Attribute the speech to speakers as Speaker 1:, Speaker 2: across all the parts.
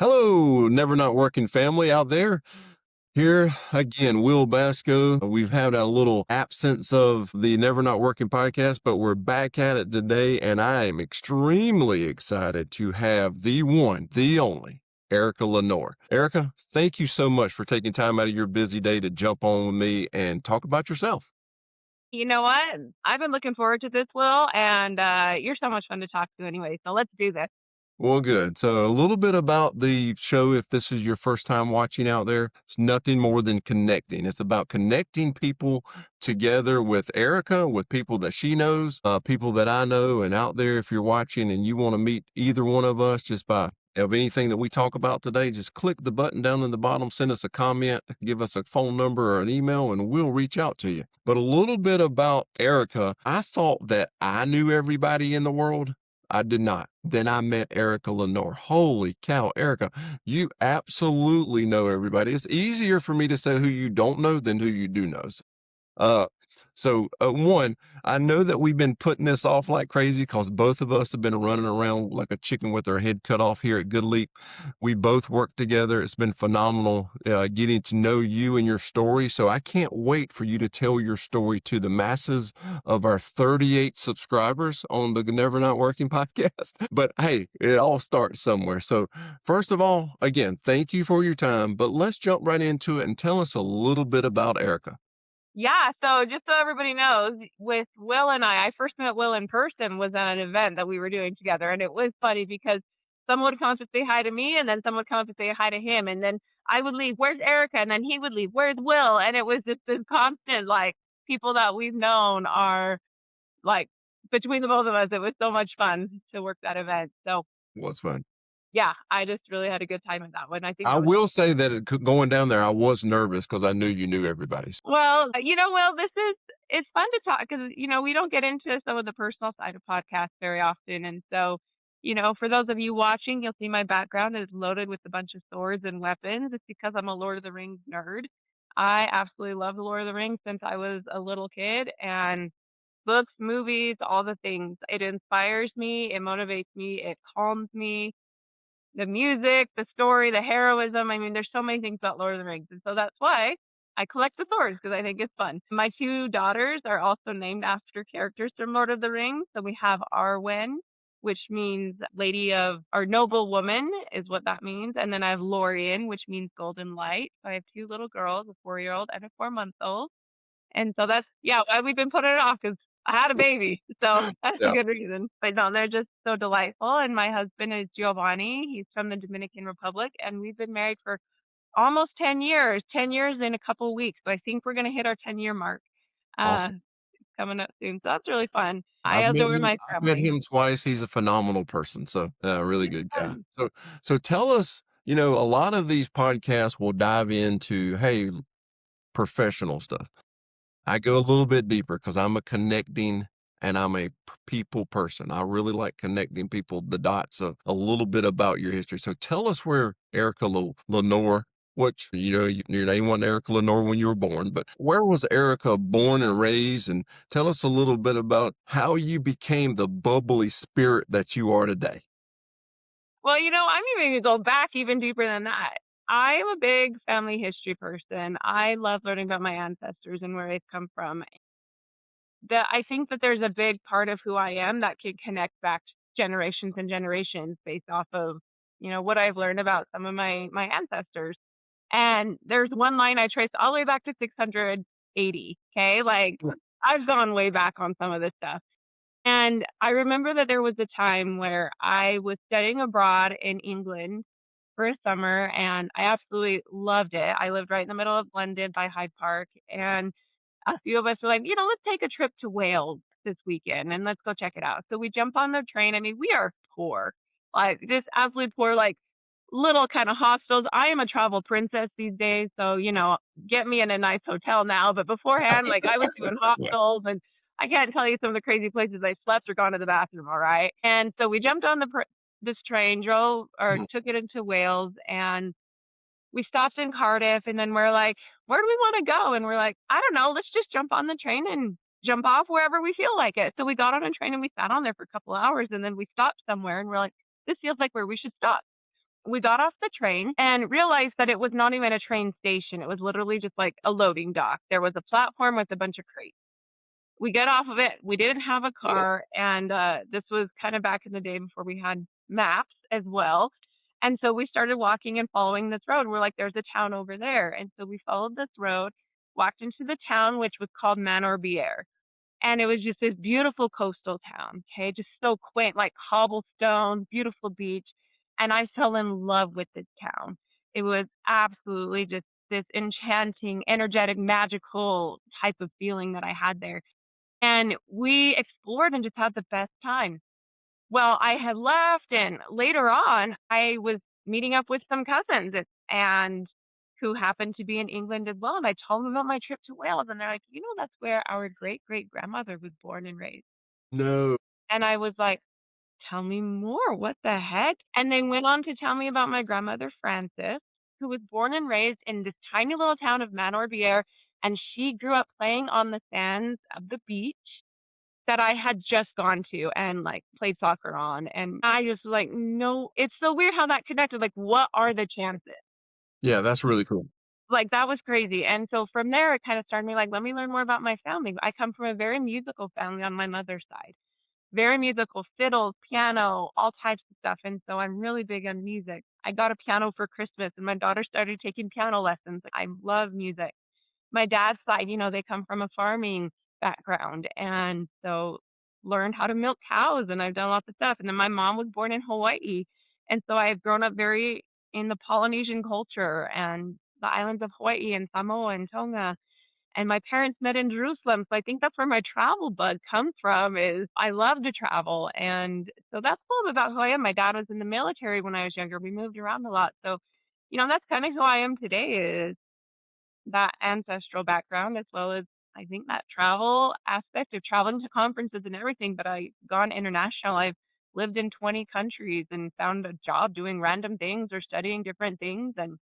Speaker 1: Hello, Never Not Working family out there. Here again, Will Basko. We've had a little absence of the Never Not Working podcast, but we're back at it today, and I am extremely excited to have the one, the only, Erica Leonor. Erica, thank you so much for taking time out of your busy day to jump on with me and talk about yourself.
Speaker 2: You know what? I've been looking forward to this, Will, and you're so much fun to talk to anyway, so let's do this.
Speaker 1: Well, good. So, a little bit about the show. If this is your first time watching out there, it's nothing more than connecting. It's about connecting people together with Erica, with people that she knows, people that I know, and out there. If you're watching and you want to meet either one of us, just by of anything that we talk about today, just click the button down in the bottom, send us a comment, give us a phone number or an email, and we'll reach out to you. But a little bit about Erica. I thought that I knew everybody in the world. I did not. Then I met Erica Leonor. Holy cow, Erica, you absolutely know everybody. It's easier for me to say who you don't know than who you do know. Uh, one, I know that we've been putting this off like crazy because both of us have been running around like a chicken with our head cut off here at Goodleap. We both work together. It's been phenomenal getting to know you and your story. So I can't wait for you to tell your story to the masses of our 38 subscribers on the Never Not Working podcast. But hey, it all starts somewhere. So first of all, again, thank you for your time, but let's jump right into it and tell us a little bit about Erica.
Speaker 2: Yeah, so just so everybody knows, with Will and I first met Will in person was at an event that we were doing together, and it was funny because someone would come up to say hi to me, and then someone would come up to say hi to him, and then I would leave, "Where's Erica?" And then he would leave, "Where's Will?" And it was just this constant, like, people that we've known are, like, between the both of us, it was so much fun to work that event. So
Speaker 1: Was fun.
Speaker 2: yeah, I just really had a good time at that one. I think
Speaker 1: I
Speaker 2: that was
Speaker 1: will say that going down there, I was nervous because I knew you knew everybody.
Speaker 2: well, Will, it's fun to talk because, we don't get into some of the personal side of podcasts very often. And so, for those of you watching, you'll see my background is loaded with a bunch of swords and weapons. It's because I'm a Lord of the Rings nerd. I absolutely love the Lord of the Rings since I was a little kid, and books, movies, all the things. It inspires me, it motivates me, it calms me. The music, the story, the heroism. I mean, there's so many things about Lord of the Rings. And so that's why I collect the swords because I think it's fun. My two daughters are also named after characters from Lord of the Rings. So we have Arwen, which means lady of, or noble woman is what that means. And then I have Lorien, which means golden light. So I have two little girls, a 4-year-old and a 4-month old. And so that's, yeah, why we've been putting it off because I had a baby. So that's a
Speaker 1: Yeah,
Speaker 2: good reason. But no, they're just so delightful. And my husband is Giovanni. He's from the Dominican Republic. And we've been married for almost 10 years, 10 years in a couple of weeks. So I think we're going to hit our 10-year mark uh,
Speaker 1: awesome.
Speaker 2: coming up soon. So that's really fun. I
Speaker 1: I've met
Speaker 2: adore
Speaker 1: him.
Speaker 2: my
Speaker 1: I've met
Speaker 2: family.
Speaker 1: him twice. He's a phenomenal person. So, really
Speaker 2: He's
Speaker 1: good guy.
Speaker 2: fun.
Speaker 1: So tell us. A lot of these podcasts will dive into professional stuff. I go a little bit deeper because I'm a connecting and I'm a people person. I really like connecting people, the dots of a little bit about your history. So tell us where Erica Lenore, which, your name wasn't Erica Lenore when you were born, but where was Erica born and raised? And tell us a little bit about how you became the bubbly spirit that you are today.
Speaker 2: Well, I'm even going to go back even deeper than that. I am a big family history person. I love learning about my ancestors and where they've come from. I think that there's a big part of who I am that can connect back generations and generations based off of, what I've learned about some of my ancestors. And there's one line I traced all the way back to 680. Okay. Like I've gone way back on some of this stuff. And I remember that there was a time where I was studying abroad in England for a summer and I absolutely loved it. I lived right in the middle of London by Hyde Park, and a few of us were like, let's take a trip to Wales this weekend and let's go check it out. So we jump on the train. I mean, we are poor, like just absolutely poor, like little kind of hostels. I am a travel princess these days. So, get me in a nice hotel now. But beforehand, like I was doing
Speaker 1: Yeah.
Speaker 2: hostels, and I can't tell you some of the crazy places I slept or gone to the bathroom. All right. And so we jumped on this train, drove or took it into Wales, and we stopped in Cardiff, and then we're like, where do we want to go? And we're like, I don't know, let's just jump on the train and jump off wherever we feel like it. So we got on a train and we sat on there for a couple of hours, and then we stopped somewhere and we're like, this feels like where we should stop. We got off the train and realized that it was not even a train station. It was literally just like a loading dock. There was a platform with a bunch of crates. We get off of it. We didn't have a
Speaker 1: Yeah.
Speaker 2: car, and this was kind of back in the day before we had maps as well. And so we started walking and following this road. We're like, there's a town over there. And so we followed this road, walked into the town, which was called Manor Bier. And it was just this beautiful coastal town, okay, just so quaint, like cobblestone, beautiful beach. And I fell in love with this town. It was absolutely just this enchanting, energetic, magical type of feeling that I had there. And we explored and just had the best time. Well, I had left, and later on, I was meeting up with some cousins and who happened to be in England as well. And I told them about my trip to Wales, and they're like, you know, that's where our great great grandmother was born and raised.
Speaker 1: No.
Speaker 2: And I was like, tell me more. What the heck? And they went on to tell me about my grandmother, Frances, who was born and raised in this tiny little town of Manorbier. And she grew up playing on the sands of the beach that I had just gone to and like played soccer on. And I just like, no, it's so weird how that connected. Like, what are the chances?
Speaker 1: Yeah, that's really cool.
Speaker 2: Like, that was crazy. And so from there, it kind of started me like, let me learn more about my family. I come from a very musical family on my mother's side, very musical, fiddles, piano, all types of stuff. And so I'm really big on music. I got a piano for Christmas, and my daughter started taking piano lessons. I love music. My dad's side, you know, they come from a farming background, and so learned how to milk cows, and I've done lots of stuff. And then my mom was born in Hawaii, and so I've grown up very in the Polynesian culture and the islands of Hawaii and Samoa and Tonga. And my parents met in Jerusalem, so I think that's where my travel bug comes from. Is I love to travel, and so that's a little bit about who I am. My dad was in the military when I was younger. We moved around a lot, so you know that's kind of who I am today. Is that ancestral background as well as I think that travel aspect of traveling to conferences and everything, but I've gone international. I've lived in 20 countries and found a job doing random things or studying different things, and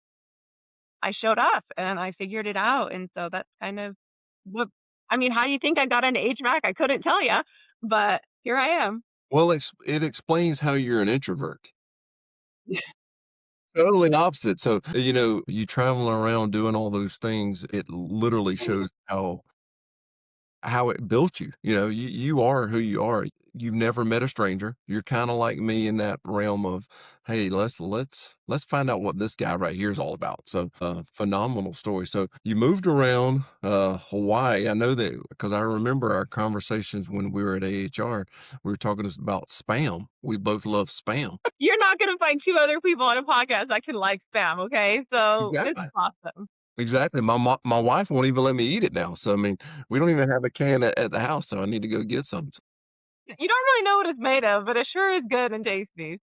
Speaker 2: I showed up and I figured it out. And so that's kind of what I mean, how do you think I got into HVAC? I couldn't tell you, but here I am.
Speaker 1: Well, it explains how you're an introvert. Totally opposite. So, you traveling around doing all those things, it literally shows how it built you. You are who you are. You've never met a stranger. You're kind of like me in that realm of, hey, let's find out what this guy right here is all about. So, phenomenal story. So, you moved around Hawaii. I know that because I remember our conversations when we were at AHR. We were talking about spam. We both love spam.
Speaker 2: You're not going to find two other people on a podcast that can like spam, okay? So this
Speaker 1: Exactly.
Speaker 2: is awesome.
Speaker 1: Exactly. My wife won't even let me eat it now. So I mean, we don't even have a can at the house. So I need to go get some.
Speaker 2: You don't really know what it's made of, but it sure is good and tasty.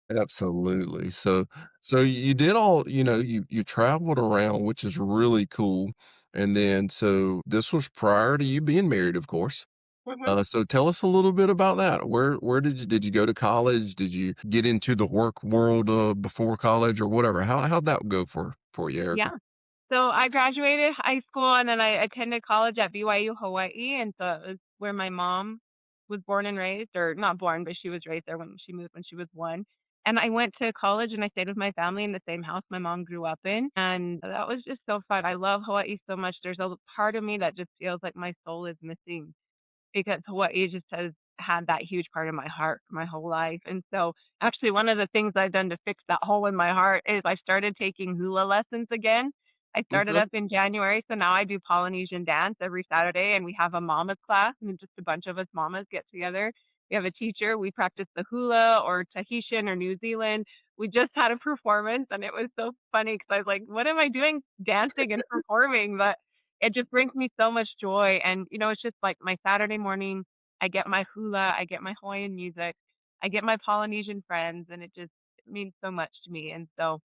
Speaker 1: Absolutely. So you did all, you traveled around, which is really cool. And then so this was prior to you being married, of course.
Speaker 2: Mhm.
Speaker 1: So tell us a little bit about that. Where did you go to college? Did you get into the work world before college or whatever? How'd that go for you, Erica?
Speaker 2: Yeah. So I graduated high school and then I attended college at BYU, Hawaii. And so it was where my mom was born and raised, or not born, but she was raised there when she moved when she was one. And I went to college and I stayed with my family in the same house my mom grew up in. And that was just so fun. I love Hawaii so much. There's a part of me that just feels like my soul is missing because Hawaii just has had that huge part of my heart for my whole life. And so, actually, one of the things I've done to fix that hole in my heart is I started taking hula lessons again. I started
Speaker 1: Okay.
Speaker 2: up in January, so now I do Polynesian dance every Saturday, and we have a mamas class, and just a bunch of us mamas get together. We have a teacher. We practice the hula or Tahitian or New Zealand. We just had a performance, and it was so funny because I was like, "What am I doing, dancing and performing?" But it just brings me so much joy. And, you know, it's just like my Saturday morning, I get my hula, I get my Hawaiian music, I get my Polynesian friends, and it just means so much to me. And so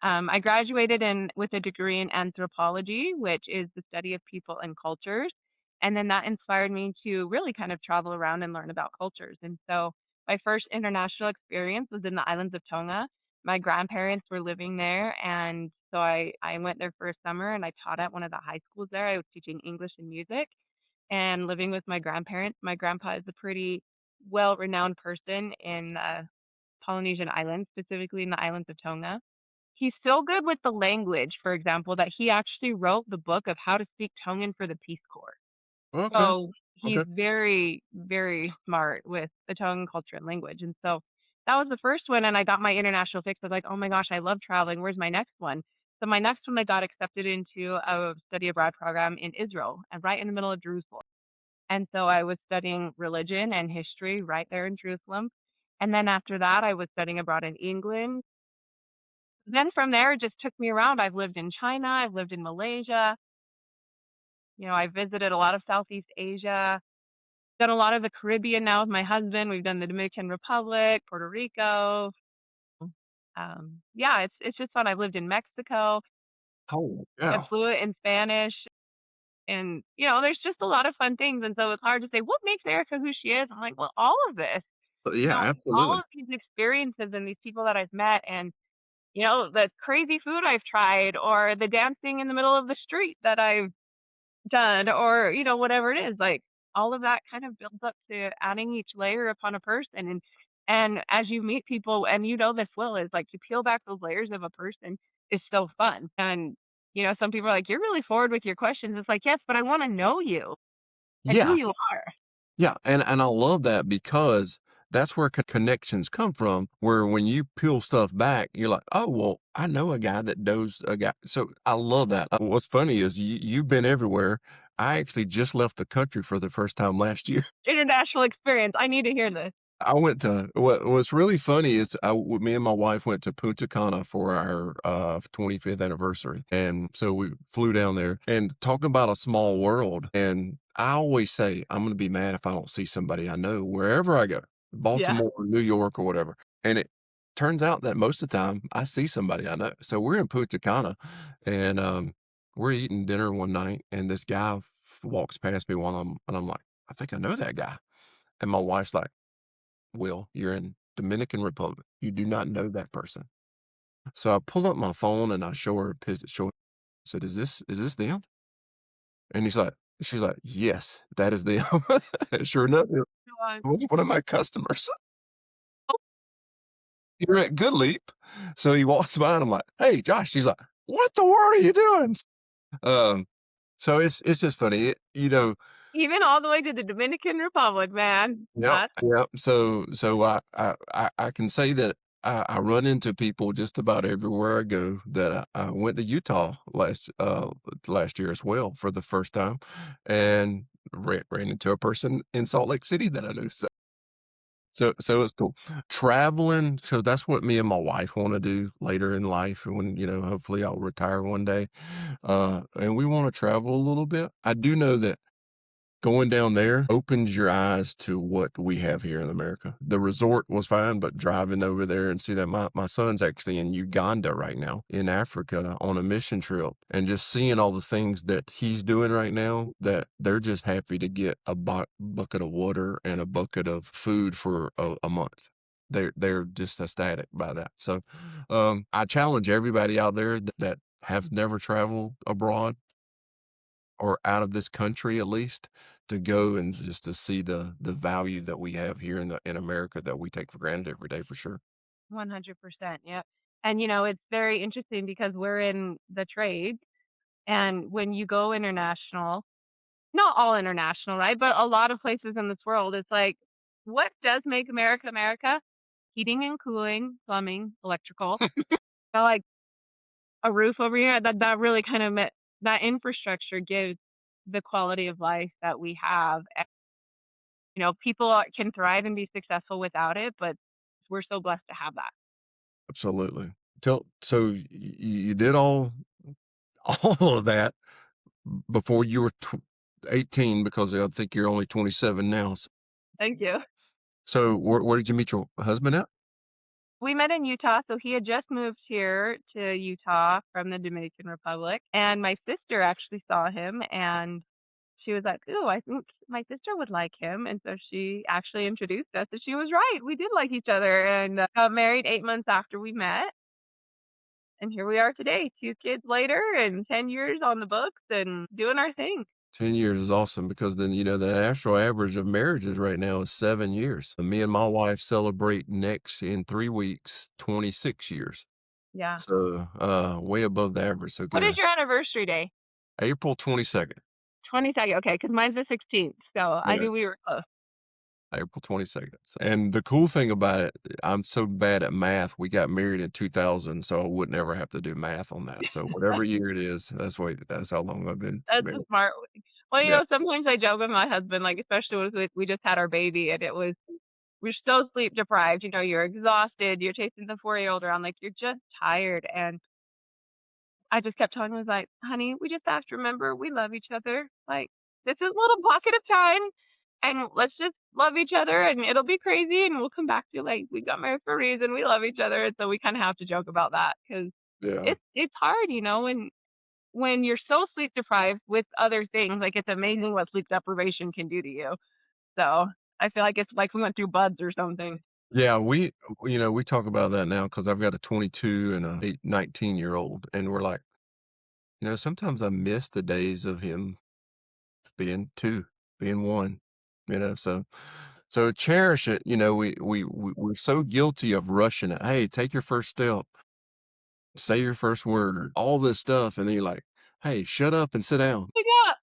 Speaker 2: I graduated in with a degree in anthropology, which is the study of people and cultures. And then that inspired me to really kind of travel around and learn about cultures. And so my first international experience was in the islands of Tonga. My grandparents were living there, and so I went there for a summer and I taught at one of the high schools there. I was teaching English and music and living with my grandparents. My grandpa is a pretty well renowned person in Polynesian islands, specifically in the islands of Tonga. He's so good with the language, for example, that he actually wrote the book of how to speak Tongan for the Peace Corps.
Speaker 1: Okay.
Speaker 2: So he's
Speaker 1: Okay.
Speaker 2: very, very smart with the Tongan culture and language. And so that was the first one. And I got my international fix. I was like, oh my gosh, I love traveling. Where's my next one? So my next one, I got accepted into a study abroad program in Israel and right in the middle of Jerusalem. And so I was studying religion and history right there in Jerusalem. And then after that, I was studying abroad in England. Then from there, it just took me around. I've lived in China, I've lived in Malaysia. I visited a lot of Southeast Asia, done a lot of the Caribbean now with my husband. We've done the Dominican Republic, Puerto Rico. Yeah, it's just fun. I've lived in Mexico.
Speaker 1: Oh,
Speaker 2: I'm
Speaker 1: yeah.
Speaker 2: fluent in Spanish, and there's just a lot of fun things. And so it's hard to say what makes Erica who she is. I'm like, well, all of this.
Speaker 1: Yeah,
Speaker 2: All
Speaker 1: absolutely.
Speaker 2: of these experiences and these people that I've met, and the crazy food I've tried, or the dancing in the middle of the street that I've done, or whatever it is, like all of that kind of builds up to adding each layer upon a person. And as you meet people, and this, Will, is like to peel back those layers of a person is so fun. And some people are like, you're really forward with your questions. It's like, yes, but I want to know you and who
Speaker 1: Yeah.
Speaker 2: you are.
Speaker 1: Yeah, and I love that because that's where connections come from, where when you peel stuff back, you're like, "Oh, well, I know a guy that knows a guy." So I love that. What's funny is you've been everywhere. I actually just left the country for the first time last year.
Speaker 2: International experience. I need to hear this.
Speaker 1: I went to what's really funny is me and my wife went to Punta Cana for our 25th anniversary, and so we flew down there. And talk about a small world. And I always say I'm going to be mad if I don't see somebody I know wherever I go,
Speaker 2: Yeah.
Speaker 1: Baltimore, New York, or whatever. And it turns out that most of the time I see somebody I know. So we're in Punta Cana, and we're eating dinner one night, and this guy walks past me and I'm like, I think I know that guy. And my wife's like, Will, you're in Dominican Republic. You do not know that person. So I pull up my phone and I said, is this them? And she's like, yes, that is them. Sure enough, it
Speaker 2: Uh,
Speaker 1: was one of my customers. You're at Goodleap. So he walks by and I'm like, hey, Josh. She's like, what the world are you doing? Um, so it's just funny.
Speaker 2: Even all the way to the Dominican Republic, man.
Speaker 1: Yep, yep. So I can say that I run into people just about everywhere I go. That I went to Utah last year as well for the first time, and ran into a person in Salt Lake City that I knew. So it's cool. Traveling, so that's what me and my wife want to do later in life when, hopefully I'll retire one day. And we want to travel a little bit. I do know that going down there opens your eyes to what we have here in America. The resort was fine, but driving over there and see that my son's actually in Uganda right now, in Africa on a mission trip, and just seeing all the things that he's doing right now, that they're just happy to get a bucket of water and a bucket of food for a month. They're just ecstatic by that. So I challenge everybody out there that have never traveled abroad or out of this country at least, to go and just to see the value that we have here in America that we take for granted every day for sure.
Speaker 2: 100%. Yep. And it's very interesting because we're in the trade, and when you go international, not all international, right? But a lot of places in this world, it's like, what does make America America? Heating and cooling, plumbing, electrical. So like a roof over here, that really kind of that infrastructure gives the quality of life that we have. And, people can thrive and be successful without it, but we're so blessed to have that.
Speaker 1: Absolutely. So you did all all of that before you were 18, because I think you're only 27 now.
Speaker 2: Thank you.
Speaker 1: So where did you meet your husband at?
Speaker 2: We met in Utah, so he had just moved here to Utah from the Dominican Republic, and my sister actually saw him, and she was like, "Ooh, I think my sister would like him," and so she actually introduced us, and she was right. We did like each other, and got married 8 months after we met, and here we are today, 2 kids later, and 10 years on the books, and doing our thing.
Speaker 1: 10 years is awesome because then, the national average of marriages right now is 7 years. Me and my wife celebrate next in 3 weeks, 26 years.
Speaker 2: Yeah.
Speaker 1: So, way above the average, so
Speaker 2: What is
Speaker 1: good.
Speaker 2: your anniversary day?
Speaker 1: April 22nd.
Speaker 2: 22nd, okay, because mine's the 16th, so I
Speaker 1: Yeah,
Speaker 2: knew we were close.
Speaker 1: April 22nd. And the cool thing about it, I'm so bad at math, we got married in 2000, so I wouldn't ever have to do math on that. So whatever year it is, that's how long I've been
Speaker 2: That's a
Speaker 1: married.
Speaker 2: smart well,
Speaker 1: Yeah.
Speaker 2: sometimes I joke with my husband, like, especially with we just had our baby, and we're so sleep deprived, you're exhausted, you're chasing the 4-year-old around, like, you're just tired, and I just kept telling him, I was like, "Honey, we just have to remember we love each other. Like, this is a little pocket of time, and let's just love each other, and it'll be crazy, and we'll come back to, like, we got married for a reason, we love each other." And so we kinda have to joke about that because
Speaker 1: Yeah.
Speaker 2: it's hard, when you're so sleep deprived with other things, like, it's amazing what sleep deprivation can do to you. So, I feel like it's like we went through buds or something.
Speaker 1: Yeah, we talk about that now because 'cause I've got a 22 and a 19-year-old, and we're like, sometimes I miss the days of him being 2, being 1, so cherish it, we're so guilty of rushing it. "Hey, take your first step, say your first word," all this stuff, and then you're like, "Hey, shut up and sit down."
Speaker 2: Yeah.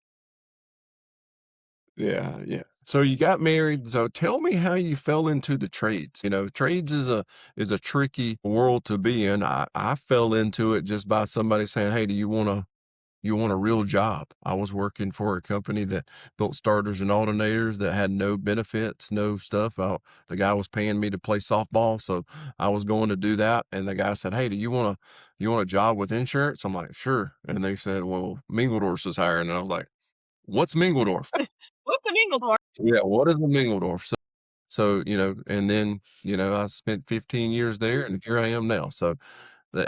Speaker 1: Yeah, yeah. So you got married. So tell me how you fell into the trades. Trades is a tricky world to be in. I fell into it just by somebody saying, "Hey, do you want a real job?" I was working for a company that built starters and alternators that had no benefits, no stuff. The guy was paying me to play softball, so I was going to do that. And the guy said, "Hey, do you want a job with insurance?" I'm like, "Sure." And they said, "Well, Mingledorff's is hiring." And I was like, "What's Mingledorff?"
Speaker 2: What's an Engelborn?
Speaker 1: Yeah, what is a Mingledorff? So, and then, I spent 15 years there and here I am now. So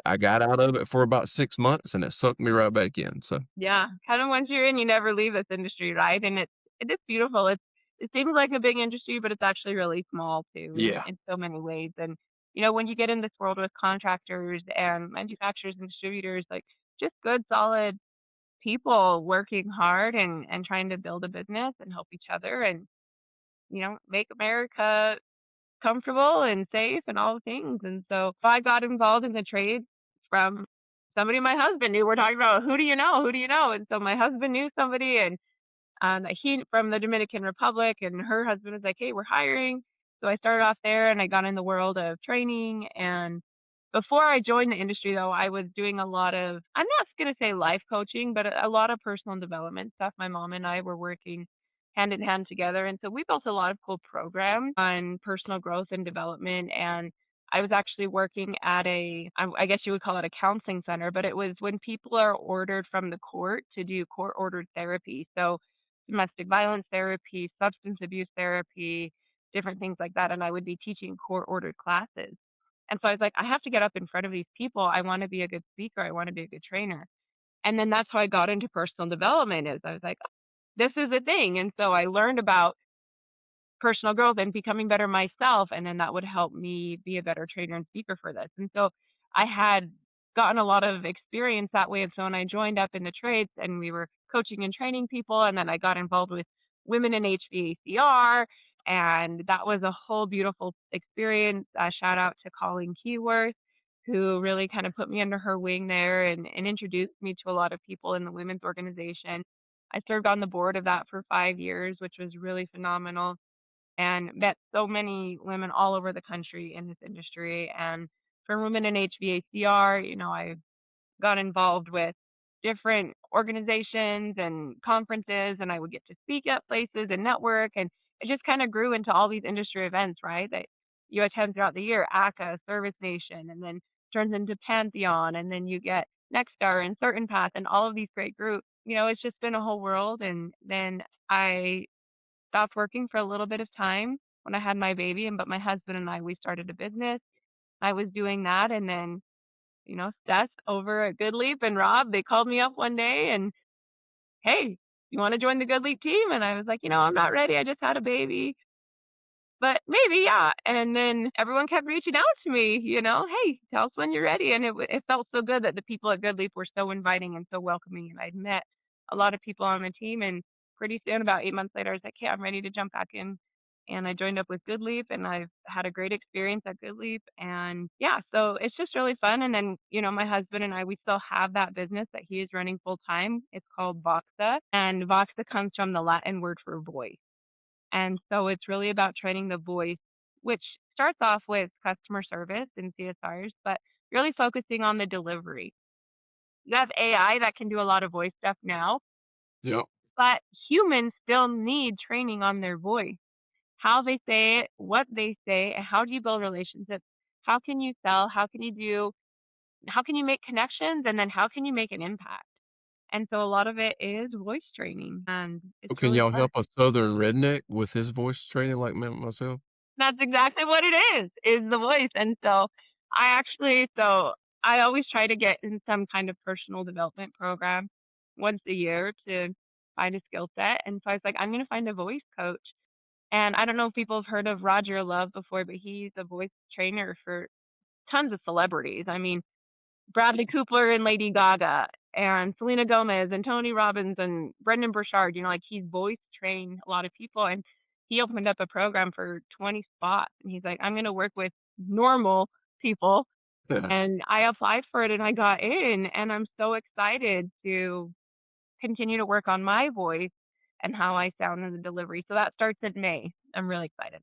Speaker 1: I got out of it for about 6 months and it sucked me right back in. So
Speaker 2: Yeah, kinda once you're in, you never leave this industry, right? And it is beautiful. It seems like a big industry, but it's actually really small too in
Speaker 1: yeah.
Speaker 2: so many ways. And, when you get in this world with contractors and manufacturers and distributors, like, just good, solid people working hard and trying to build a business and help each other and, make America comfortable and safe and all the things. And so I got involved in the trade from somebody my husband knew. We're talking about who do you know? Who do you know? And so my husband knew somebody and he from the Dominican Republic, and her husband was like, "Hey, we're hiring." So I started off there, and I got in the world of training. And before I joined the industry, though, I was doing a lot of I'm not going to say life coaching, but a lot of personal development stuff. My mom and I were working hand in hand together, and so we built a lot of cool programs on personal growth and development. And I was actually working at I guess you would call it a counseling center, but it was when people are ordered from the court to do court ordered therapy. So domestic violence therapy, substance abuse therapy, different things like that. And I would be teaching court ordered classes. And so I was like, I have to get up in front of these people. I want to be a good speaker. I want to be a good trainer. And then that's how I got into personal development is I was like, "Oh, this is a thing." And so I learned about personal growth and becoming better myself, and then that would help me be a better trainer and speaker for this. And so I had gotten a lot of experience that way. And so when I joined up in the trades and we were coaching and training people, and then I got involved with women in HVACR, and that was a whole beautiful experience. Shout out to Colleen Keyworth, who really kind of put me under her wing there and introduced me to a lot of people in the women's organization. I served on the board of that for 5 years, which was really phenomenal, and met so many women all over the country in this industry. And for women in HVACR, I got involved with different organizations and conferences, and I would get to speak at places and network. And it just kind of grew into all these industry events, right? That you attend throughout the year, ACA, Service Nation, and then turns into Pantheon, and then you get Nexstar and Certain Path and all of these great groups. It's just been a whole world. And then I stopped working for a little bit of time when I had my baby, but my husband and I, we started a business. I was doing that, and then, Seth over at Goodleap and Rob, they called me up one day and, "Hey, you want to join the Goodleap team?" And I was like, "I'm not ready. I just had a baby, but maybe, yeah." And then everyone kept reaching out to me, "Hey, tell us when you're ready." And it felt so good that the people at Goodleap were so inviting and so welcoming. And I'd met a lot of people on the team, and pretty soon, about 8 months later, I was like, "Okay, I'm ready to jump back in." And I joined up with Goodleap, and I've had a great experience at Goodleap. And yeah, so it's just really fun. And then, my husband and I, we still have that business that he is running full time. It's called Voxa, and Voxa comes from the Latin word for voice. And so it's really about training the voice, which starts off with customer service and CSRs, but really focusing on the delivery. You have AI that can do a lot of voice stuff now,
Speaker 1: Yep.
Speaker 2: but humans still need training on their voice, how they say it, what they say, and how do you build relationships? How can you sell? How can you make connections? And then how can you make an impact? And so a lot of it is voice training, and
Speaker 1: So
Speaker 2: it's
Speaker 1: can
Speaker 2: really
Speaker 1: y'all
Speaker 2: fun.
Speaker 1: help a Southern redneck with his voice training like me myself?
Speaker 2: That's exactly what it is the voice. And so I always try to get in some kind of personal development program once a year to find a skill set. And so I was like, I'm going to find a voice coach. And I don't know if people have heard of Roger Love before, but he's a voice trainer for tons of celebrities. I mean, Bradley Cooper and Lady Gaga and Selena Gomez and Tony Robbins and Brendan Burchard, like he's voice trained a lot of people. And he opened up a program for 20 spots. And he's like, I'm going to work with normal people. And I applied for it and I got in. And I'm so excited to continue to work on my voice and how I sound in the delivery. So that starts in May. I'm really excited.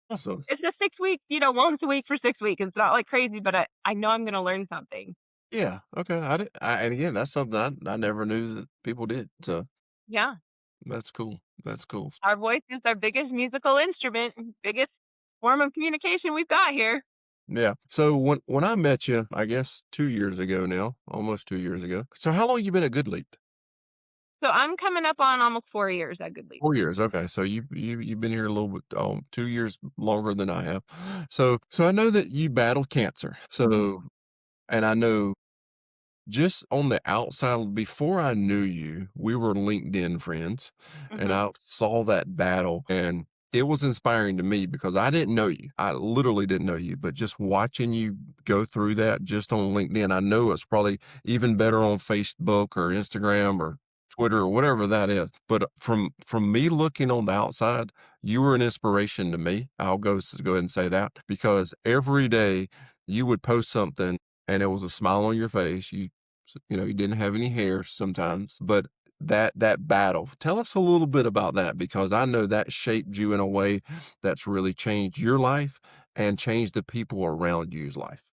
Speaker 1: Awesome.
Speaker 2: It's a 6 week, once a week for 6 weeks. It's not like crazy, but I know I'm going to learn something.
Speaker 1: Yeah. Okay. And again, that's something I never knew that people did. So
Speaker 2: Yeah.
Speaker 1: that's cool. That's cool.
Speaker 2: Our voice is our biggest musical instrument, biggest form of communication we've got here.
Speaker 1: Yeah. So when I met you, I guess 2 years ago now, almost 2 years ago. So how long you been at Goodleap?
Speaker 2: So I'm coming up on almost 4 years at Goodleap.
Speaker 1: 4 years. Okay. So you've been here a little bit, 2 years longer than I have. So I know that you battled cancer. So and I know just on the outside, before I knew you, we were LinkedIn friends, and
Speaker 2: Mhm.
Speaker 1: I saw that battle, and it was inspiring to me because I didn't know you. I literally didn't know you, but just watching you go through that just on LinkedIn, I know it's probably even better on Facebook or Instagram or Twitter or whatever that is. But from me looking on the outside, you were an inspiration to me. Go ahead and say that because every day you would post something and it was a smile on your face. You didn't have any hair sometimes, but that battle. Tell us a little bit about that because I know that shaped you in a way that's really changed your life and changed the people around you's life.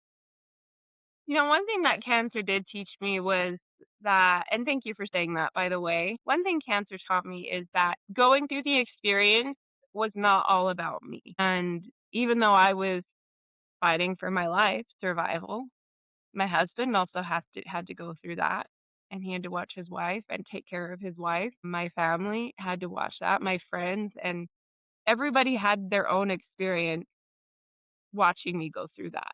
Speaker 2: One thing that cancer did teach me was that, and thank you for saying that, by the way. One thing cancer taught me is that going through the experience was not all about me. And even though I was fighting for my life, survival, my husband also had to go through that. And he had to watch his wife and take care of his wife. My family had to watch that, my friends, and everybody had their own experience watching me go through that.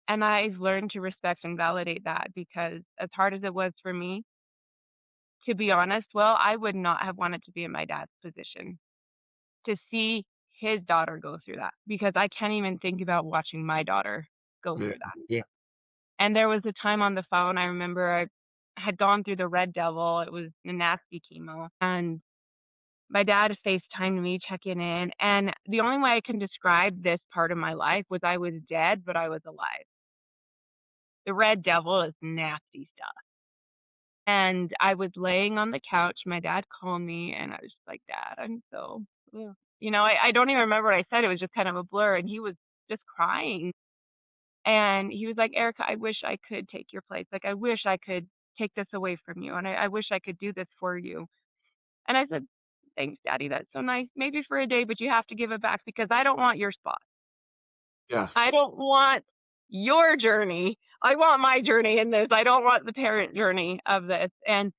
Speaker 2: And I've learned to respect and validate that because as hard as it was for me, to be honest, well, I would not have wanted to be in my dad's position to see his daughter go through that because I can't even think about watching my daughter go
Speaker 1: Yeah.
Speaker 2: through that.
Speaker 1: Yeah.
Speaker 2: And there was a time on the phone, I remember I had gone through the Red Devil. It was a nasty chemo. And my dad FaceTimed me checking in. And the only way I can describe this part of my life was I was dead, but I was alive. The Red Devil is nasty stuff. And I was laying on the couch. My dad called me, and I was just like, Dad, I'm so, ugh." I don't even remember what I said. It was just kind of a blur. And he was just crying. And he was like, Erica, I wish I could take your place. Like, I wish I could take this away from you. And I wish I could do this for you. And I said, thanks, Daddy. That's so nice. Maybe for a day, but you have to give it back because I don't want your spot.
Speaker 1: Yeah.
Speaker 2: I don't want your journey. I want my journey in this. I don't want the parent journey of this. And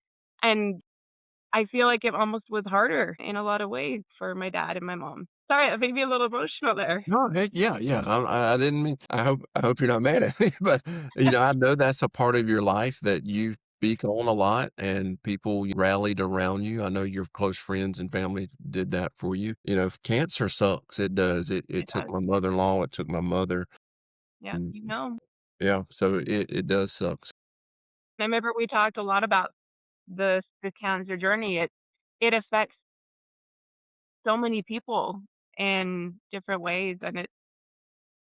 Speaker 2: I feel like it almost was harder in a lot of ways for my dad and my mom. Sorry, that made me a little emotional there.
Speaker 1: No, heck yeah, yeah. I didn't mean. I hope you're not mad at me, but I know that's a part of your life that you speak on a lot, and people rallied around you. I know your close friends and family did that for you. Cancer sucks. It does. It
Speaker 2: It
Speaker 1: took
Speaker 2: does.
Speaker 1: my mother-in-law. It took my mother.
Speaker 2: Yeah,
Speaker 1: And
Speaker 2: you know.
Speaker 1: yeah, so it does suck.
Speaker 2: I remember we talked a lot about the cancer journey. It affects so many people in different ways, and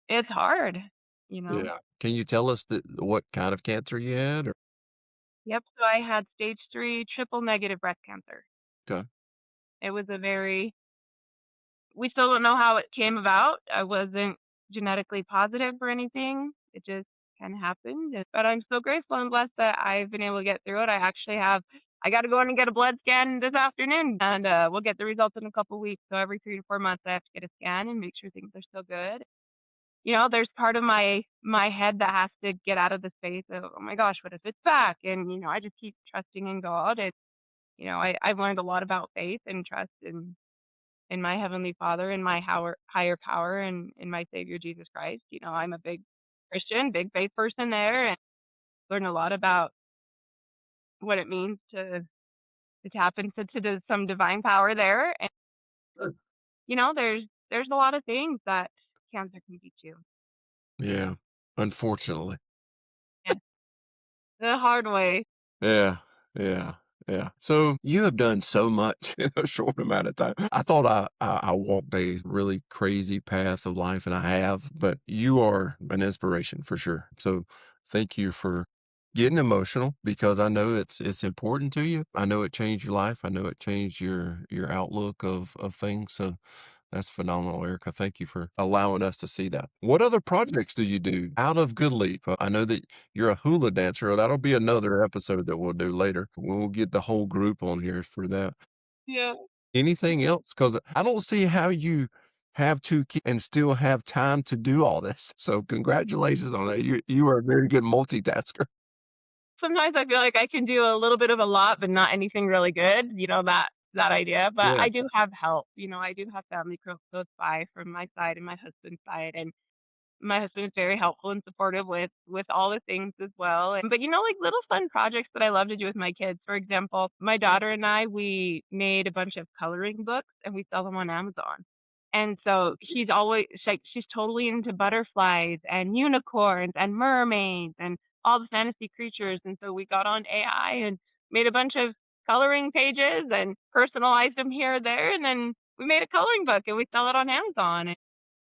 Speaker 2: it's hard, you know?
Speaker 1: Yeah. Can you tell us what kind of cancer you had? Or
Speaker 2: Yep, so I had stage 3 triple negative breast cancer.
Speaker 1: okay.
Speaker 2: It was a very we still don't know how it came about. I wasn't genetically positive for anything. It just kinda happened, but I'm so grateful and blessed that I've been able to get through it. I gotta go in and get a blood scan this afternoon, and, we'll get the results in a couple weeks, so every 3 to 4 months, I have to get a scan and make sure things are still good. You know, there's part of my head that has to get out of the space of, "Oh my gosh, what if it's back?" And, I just keep trusting in God. I've learned a lot about faith and trust in my Heavenly Father and my higher power and in my Savior Jesus Christ. I'm a big Christian, big faith person there, and learn a lot about what it means to tap into some divine power there. And there's a lot of things that cancer can teach you.
Speaker 1: Yeah. Unfortunately.
Speaker 2: Yeah, the hard way.
Speaker 1: Yeah, yeah, yeah. So you have done so much in a short amount of time. I thought I walked a really crazy path of life, and I have, but you are an inspiration for sure. So thank you for getting emotional because I know it's important to you. I know it changed your life. I know it changed your outlook of things. So that's phenomenal, Erica. Thank you for allowing us to see that. What other projects do you do out of Goodleap? I know that you're a hula dancer. That'll be another episode that we'll do later. We'll get the whole group on here for that.
Speaker 2: Yeah.
Speaker 1: Anything else? Because I don't see how you have 2 kids and still have time to do all this. So congratulations on that. You are a very good multitasker.
Speaker 2: Sometimes I feel like I can do a little bit of a lot, but not anything really good, that idea. But
Speaker 1: Yeah.
Speaker 2: I do have help. I do have family close by from my side and my husband's side, and my husband is very helpful and supportive with all the things as well. But like little fun projects that I love to do with my kids. For example, my daughter and I, we made a bunch of coloring books and we sell them on Amazon. And so she's totally into butterflies and unicorns and mermaids and all the fantasy creatures. And so we got on AI and made a bunch of coloring pages and personalized them here or there. And then we made a coloring book and we sell it on Amazon.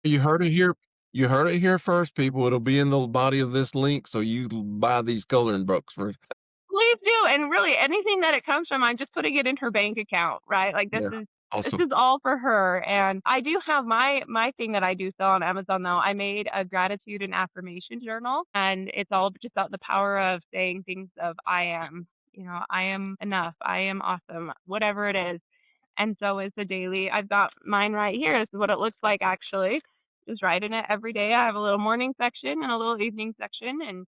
Speaker 1: You heard it here. You heard it here first, people. It'll be in the body of this link, so you buy these coloring books for
Speaker 2: Please do, and really anything that it comes from, I'm just putting it in her bank account, right? Like this
Speaker 1: yeah.
Speaker 2: is this
Speaker 1: Awesome.
Speaker 2: is all for her. And I do have my thing that I do sell on Amazon though. I made a gratitude and affirmation journal, and it's all just about the power of saying things of I am enough, I am awesome, whatever it is. And so it's a daily. I've got mine right here. This is what it looks like actually. Just writing it every day. I have a little morning section and a little evening section, and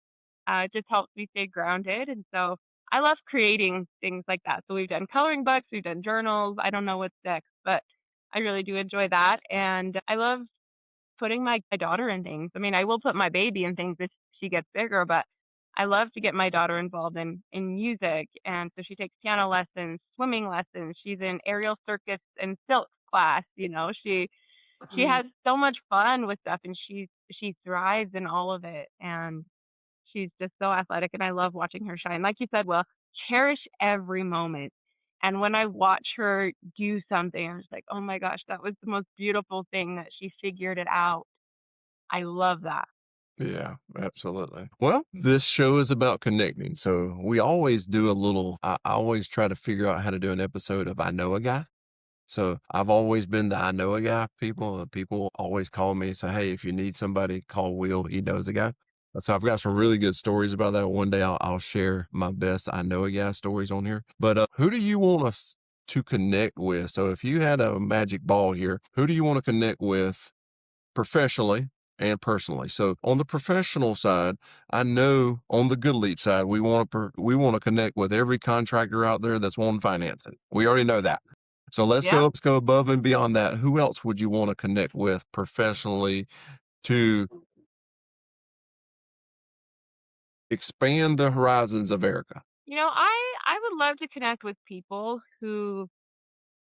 Speaker 2: it just helps me stay grounded. And so I love creating things like that. So we've done coloring books, we've done journals. I don't know what's next, but I really do enjoy that. And I love putting my daughter in things. I mean, I will put my baby in things if she gets bigger, but I love to get my daughter involved in music. And so she takes piano lessons, swimming lessons. She's in aerial circus and silk class. She has so much fun with stuff, and she thrives in all of it. And she's just so athletic, and I love watching her shine. Like you said, well, cherish every moment. And when I watch her do something, I'm just like, oh my gosh, that was the most beautiful thing that she figured it out. I love that.
Speaker 1: Yeah, absolutely. Well, this show is about connecting. So we always do a little, I always try to figure out how to do an episode of I Know a Guy. So I've always been the I know a guy people. People always call me and say, hey, if you need somebody, call Will. He knows a guy. So I've got some really good stories about that. One day I'll share my best I know a guy stories on here. But who do you want us to connect with? So if you had a magic ball here, who do you want to connect with professionally and personally? So on the professional side, I know on the Good Leap side, we want to connect with every contractor out there that's wanting financing. We already know that. So
Speaker 2: Yeah.
Speaker 1: let's go above and beyond that. Who else would you want to connect with professionally to expand the horizons of Erica?
Speaker 2: I would love to connect with people who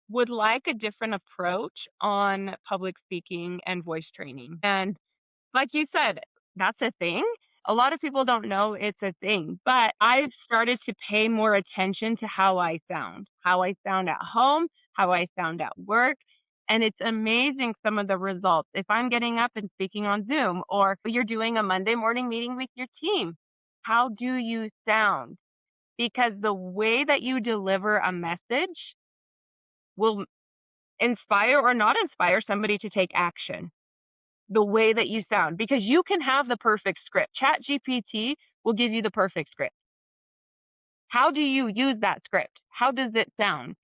Speaker 2: would like a different approach on public speaking and voice training. And like you said, that's a thing. A lot of people don't know it's a thing, but I've started to pay more attention to how I sound at home, how I sound at work. And it's amazing some of the results. If I'm getting up and speaking on Zoom, or you're doing a Monday morning meeting with your team, how do you sound? Because the way that you deliver a message will inspire or not inspire somebody to take action. The way that you sound, because you can have the perfect script. Chat GPT will give you the perfect script. How do you use that script? How does it sound?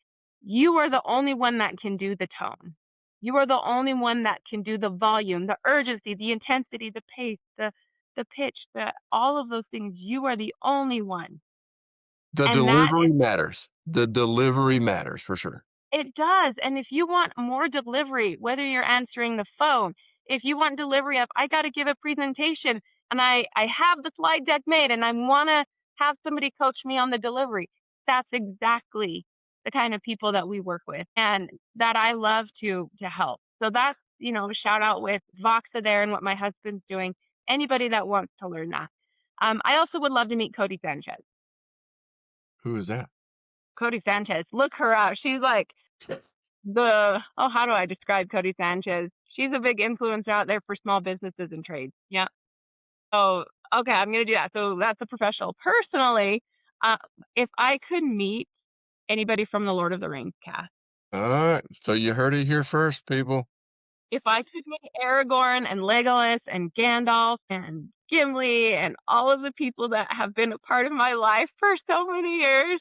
Speaker 2: You are the only one that can do the tone. You are the only one that can do the volume, the urgency, the intensity, the pace, the pitch, all of those things. You are the only one.
Speaker 1: The
Speaker 2: And that
Speaker 1: delivery matters. The delivery matters for sure.
Speaker 2: It does. And if you want more delivery, whether you're answering the phone, if you want delivery of, I got to give a presentation and I have the slide deck made and I want to have somebody coach me on the delivery, that's exactly the kind of people that we work with and that I love to help. So that's, shout out with Voxa there and what my husband's doing. Anybody that wants to learn that. I also would love to meet Cody Sanchez.
Speaker 1: Who is that?
Speaker 2: Cody Sanchez, look her up. She's like how do I describe Cody Sanchez? She's a big influencer out there for small businesses and trades. Yeah. So, okay, I'm going to do that. So that's a professional. Personally, uh, if I could meet anybody from the Lord of the Rings cast,
Speaker 1: All right. So you heard it here first, people.
Speaker 2: if I could meet Aragorn and Legolas and Gandalf and Gimli and all of the people that have been a part of my life for so many years,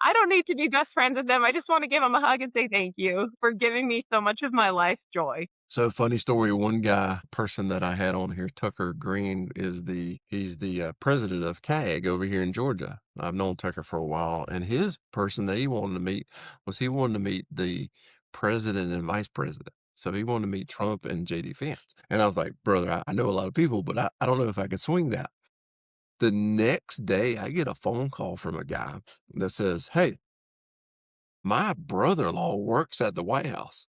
Speaker 2: I don't need to be best friends with them. I just want to give them a hug and say thank you for giving me so much of my life's joy.
Speaker 1: So funny story. One person that I had on here, Tucker Green, he's the president of CAG over here in Georgia. I've known Tucker for a while, and his person that he wanted to meet he wanted to meet the president and vice president. So he wanted to meet Trump and JD Vance. And I was like, brother, I know a lot of people, but I don't know if I could swing that. The next day, I get a phone call from a guy that says, hey, my brother-in-law works at the White House.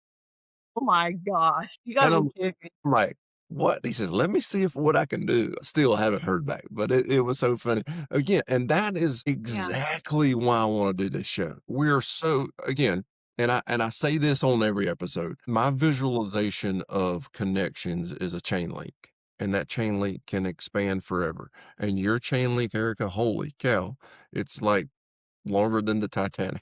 Speaker 2: Oh my gosh. You gotta
Speaker 1: And
Speaker 2: be
Speaker 1: I'm
Speaker 2: kidding me.
Speaker 1: like, what? He says, let me see what I can do. Still haven't heard back, but it was so funny. Again, and that is
Speaker 2: Yeah.
Speaker 1: exactly why I want to do this show. We're so, again, and I say this on every episode, my visualization of connections is a chain link. And that chain link can expand forever. And your chain link, Erica, holy cow, it's like longer than the Titanic.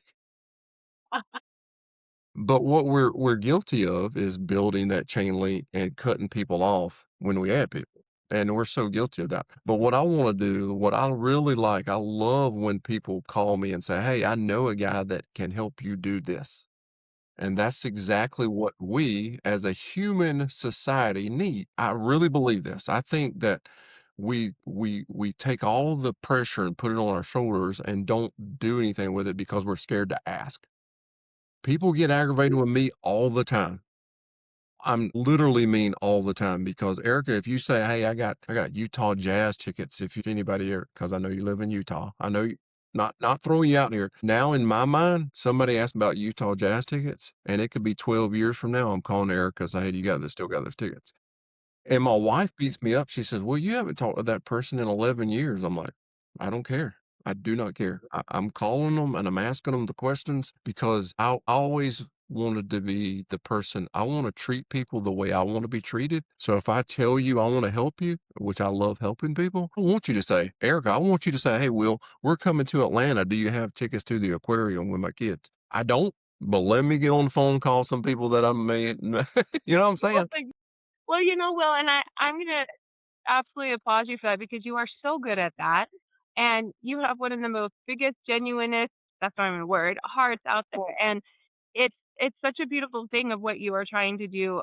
Speaker 1: But what we're guilty of is building that chain link and cutting people off when we add people. And we're so guilty of that. But what I want to do, what I really like, I love when people call me and say, hey, I know a guy that can help you do this. And that's exactly what we as a human society need. I really believe this. I think that we take all the pressure and put it on our shoulders and don't do anything with it because we're scared to ask. People get aggravated with me all the time. I'm literally mean all the time because Erica, if you say, hey, I got Utah Jazz tickets, if anybody here, because I know you live in Utah, I know you, not throwing you out here. Now in my mind, somebody asked about Utah Jazz tickets, and it could be 12 years from now. I'm calling Erica and say, hey, still got those tickets? And my wife beats me up. She says, well, you haven't talked to that person in 11 years. I'm like, I don't care. I do not care. I'm calling them and I'm asking them the questions because I always wanted to be the person. I want to treat people the way I want to be treated. So if I tell you I want to help you, which I love helping people, I want you to say, Erica, I want you to say, hey, Will, we're coming to Atlanta. Do you have tickets to the aquarium with my kids? I don't, but let me get on the phone, call some people that I'm made. You know what I'm
Speaker 2: Well,
Speaker 1: saying?
Speaker 2: Will, and I'm gonna absolutely applaud you for that because you are so good at that. And you have one of the most biggest, genuinest, that's not even a word, hearts out there. And it's such a beautiful thing of what you are trying to do,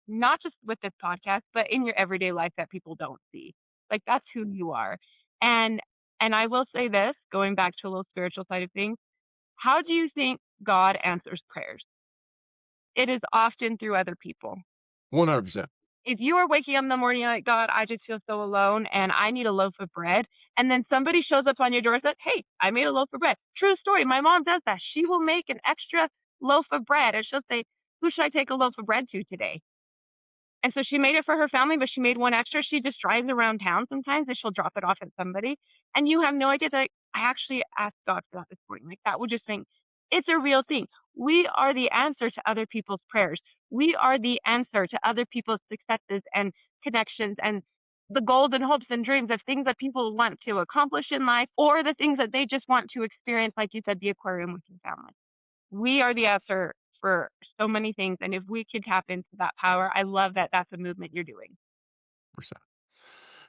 Speaker 2: not just with this podcast, but in your everyday life that people don't see. Like that's who you are. And and I will say this, going back to a little spiritual side of things, how do you think God answers prayers? It is often through other people.
Speaker 1: 100%.
Speaker 2: If you are waking up in the morning like, God, I just feel so alone and I need a loaf of bread, and then somebody shows up on your doorstep, hey, I made a loaf of bread. True story. My mom does that. She will make an extra loaf of bread and she'll say, who should I take a loaf of bread to today? And so she made it for her family, but she made one extra. She just drives around town sometimes and she'll drop it off at somebody. And you have no idea that I actually asked God for that this morning. Like that would just think It's a real thing. We are the answer to other people's prayers. We are the answer to other people's successes and connections and the goals and hopes and dreams of things that people want to accomplish in life or the things that they just want to experience, like you said, the aquarium with your family. We are the answer for so many things. And if we could tap into that power, I love that that's a movement you're doing.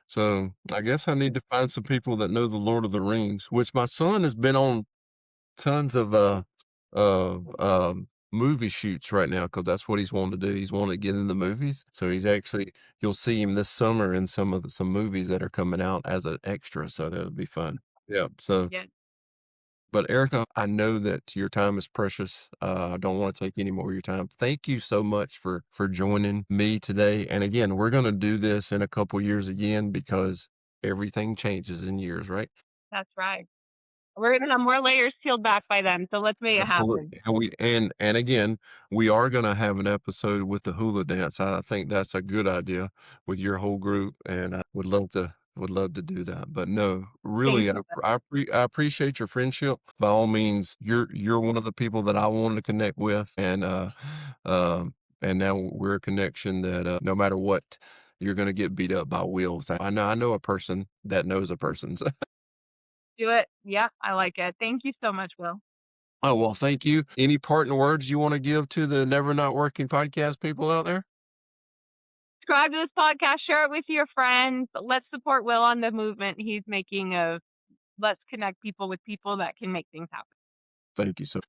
Speaker 1: So I guess I need to find some people that know the Lord of the Rings, which my son has been on tons of movie shoots right now because that's what he's wanting to do. He's wanting to get in the movies. So he's actually you'll see him this summer in some movies that are coming out as an extra. So that would be fun. Yeah. So
Speaker 2: Yeah.
Speaker 1: but Erica, I know that your time is precious. I don't want to take any more of your time. Thank you so much for joining me today. And again, we're going to do this in a couple years again because everything changes in years, right?
Speaker 2: That's right. We're gonna have more layers peeled back by then, so let's make it happen.
Speaker 1: Absolutely. And again, we are gonna have an episode with the hula dance. I think that's a good idea with your whole group, and I would love to do that. But no,
Speaker 2: Thank
Speaker 1: really,
Speaker 2: you.
Speaker 1: I appreciate your friendship. By all means, you're one of the people that I wanted to connect with, um, and now we're a connection that no matter what, you're gonna get beat up by wheels. I know a person that knows a person. So
Speaker 2: Do it. Yeah, I like it. Thank you so much, Will.
Speaker 1: oh, well, thank you. Any parting words you want to give to the Never Not Working podcast people out there?
Speaker 2: Subscribe to this podcast, share it with your friends. Let's support Will on the movement he's making of let's connect people with people that can make things happen.
Speaker 1: Thank you so.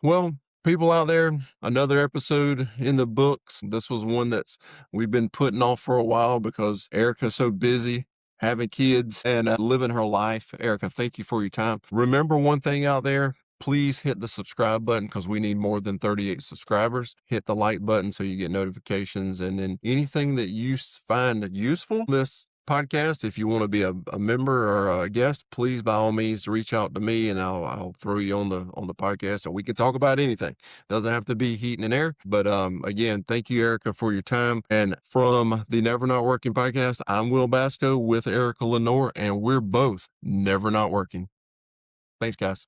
Speaker 1: Well, people out there, another episode in the books. This was one that's we've been putting off for a while because Erica's so busy having kids and living her life. Erica, thank you for your time. Remember one thing out there. Please hit the subscribe button because we need more than 38 subscribers. Hit the like button so you get notifications. And then anything that you find useful, this podcast, if you want to be a member or a guest, please by all means reach out to me and I'll throw you on the podcast and we can talk about anything. Doesn't have to be heating and air. But again, thank you, Erica, for your time. And from the Never Not Working podcast, I'm Will Basko with Erica Leonor, and we're both never not working. Thanks, guys.